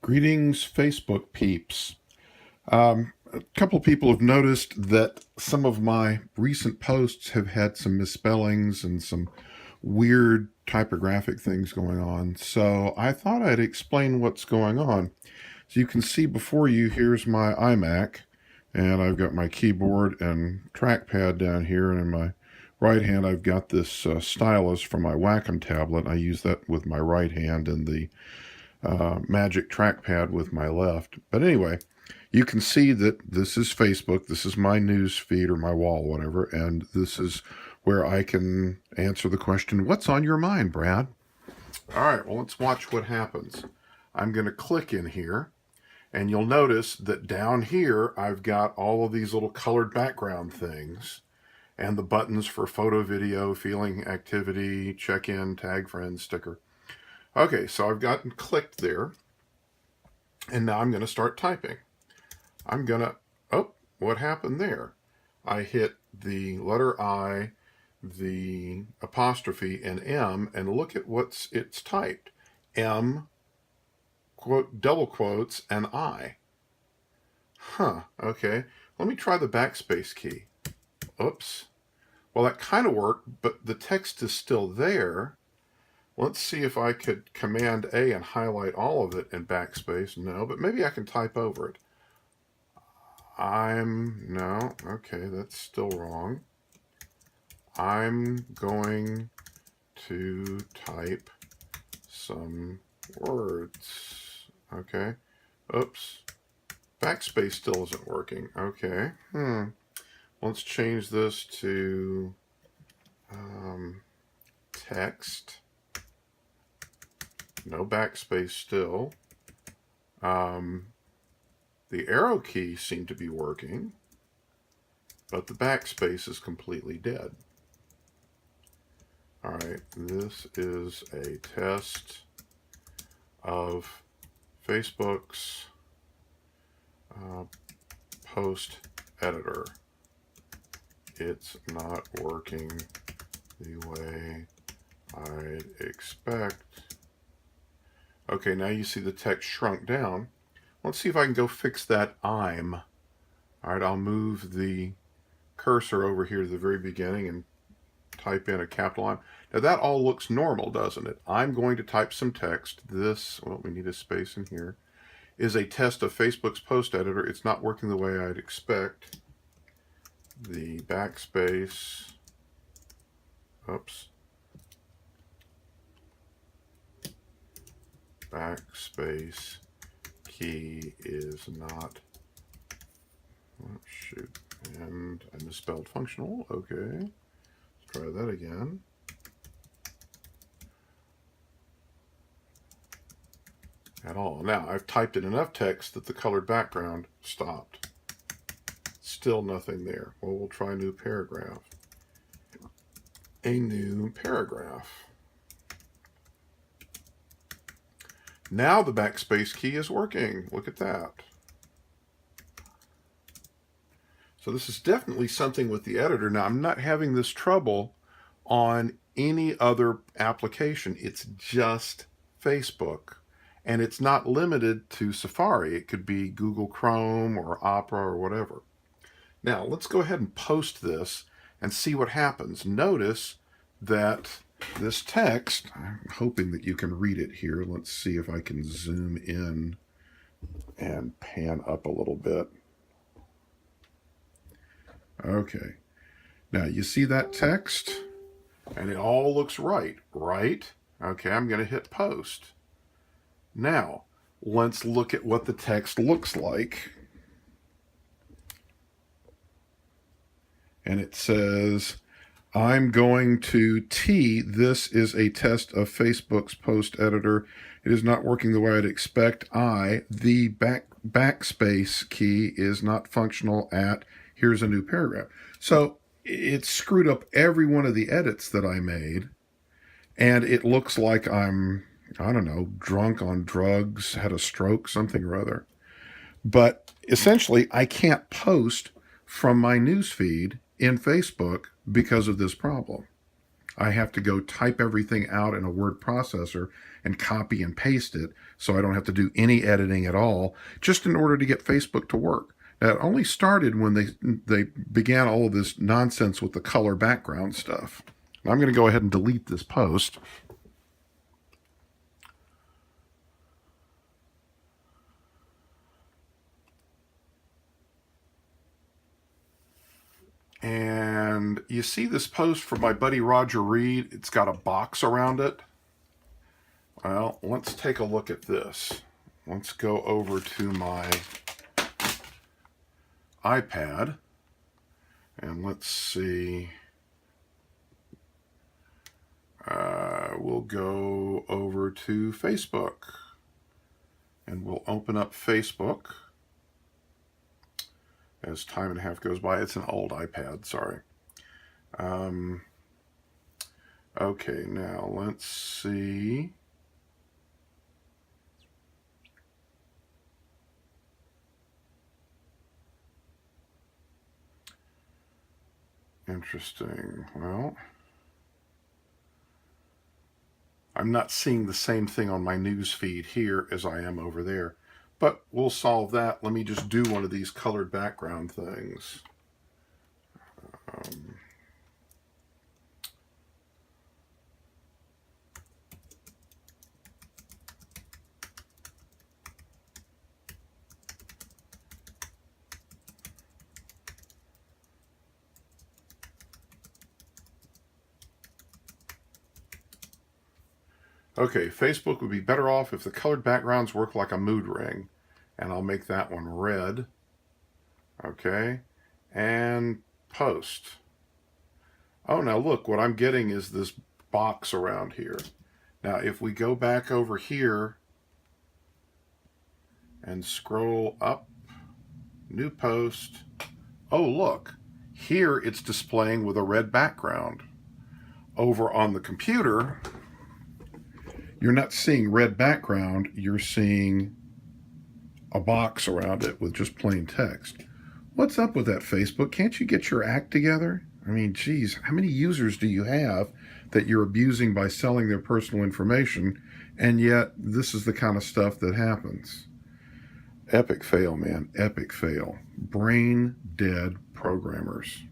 Greetings, Facebook peeps. A couple of people have noticed that some of my recent posts have had some misspellings and some weird typographic things going on. So I thought I'd explain what's going on. So you can see before you, here's my iMac, and I've got my keyboard and trackpad down here, and in my right hand I've got this stylus from my Wacom tablet. I use that with my right hand and the magic trackpad with my left. But anyway, you can see that this is Facebook. This is my news feed or my wall, whatever. And this is where I can answer the question, what's on your mind, Brad? All right, well, let's watch what happens. I'm going to click in here. And you'll notice that down here, I've got all of these little colored background things and the buttons for photo, video, feeling, activity, check-in, tag friends, sticker. Okay, so I've gotten clicked there, and now I'm going to start typing. I'm going to, oh, what happened there? I hit the letter I, the apostrophe, and M, and look at it's typed. M, quote, double quotes, and I. Huh, okay. Let me try the backspace key. Oops. Well, that kind of worked, but the text is still there. Let's see if I could Command A and highlight all of it in backspace. No, but maybe I can type over it. No, okay, that's still wrong. I'm going to type some words. Okay, oops. Backspace still isn't working. Okay, Let's change this to text. No backspace still. The arrow keys seem to be working, but the backspace is completely dead. All right, this is a test of Facebook's post editor. It's not working the way I'd expect. Okay, now you see the text shrunk down. Let's see if I can go fix that I'm. All right, I'll move the cursor over here to the very beginning and type in a capital I'm. Now that all looks normal, doesn't it? I'm going to type some text. This, well, we need a space in here, is a test of Facebook's post editor. It's not working the way I'd expect. The backspace, oops. Backspace key is not, oh shoot, and I misspelled functional. Okay, let's try that again. At all. Now I've typed in enough text that the colored background stopped. Still nothing there. Well, we'll try a new paragraph. A new paragraph. Now the backspace key is working. Look at that. So this is definitely something with the editor. Now I'm not having this trouble on any other application. It's just Facebook. And it's not limited to Safari. It could be Google Chrome or Opera or whatever. Now let's go ahead and post this and see what happens. Notice that this text, I'm hoping that you can read it here. Let's see if I can zoom in and pan up a little bit. Okay. Now you see that text? And it all looks right, right? Okay, I'm going to hit post. Now, let's look at what the text looks like. And it says, I'm going to this is a test of Facebook's post editor. It is not working the way I'd expect. The backspace key is not functional at, here's a new paragraph. So it screwed up every one of the edits that I made. And it looks like I'm, I don't know, drunk on drugs, had a stroke, something or other. But essentially, I can't post from my newsfeed in Facebook because of this problem. I have to go type everything out in a word processor and copy and paste it so I don't have to do any editing at all, just in order to get Facebook to work. Now, it only started when they began all of this nonsense with the color background stuff. Now, I'm going to go ahead and delete this post. And you see this post from my buddy Roger Reed. It's got a box around it. Well, let's take a look at this. Let's go over to my iPad and let's see. We'll go over to Facebook and we'll open up Facebook as time and a half goes by. It's an old iPad, sorry. Okay, now let's see. Interesting. Well, I'm not seeing the same thing on my news feed here as I am over there. But we'll solve that. Let me just do one of these colored background things. Okay, Facebook would be better off if the colored backgrounds work like a mood ring. And I'll make that one red. Okay, and post. Oh, now look, what I'm getting is this box around here. Now, if we go back over here and scroll up, new post. Oh, look, here it's displaying with a red background. Over on the computer, you're not seeing red background, you're seeing a box around it with just plain text. What's up with that, Facebook? Can't you get your act together? I mean, geez, how many users do you have that you're abusing by selling their personal information, and yet this is the kind of stuff that happens? Epic fail, man. Epic fail. Brain dead programmers.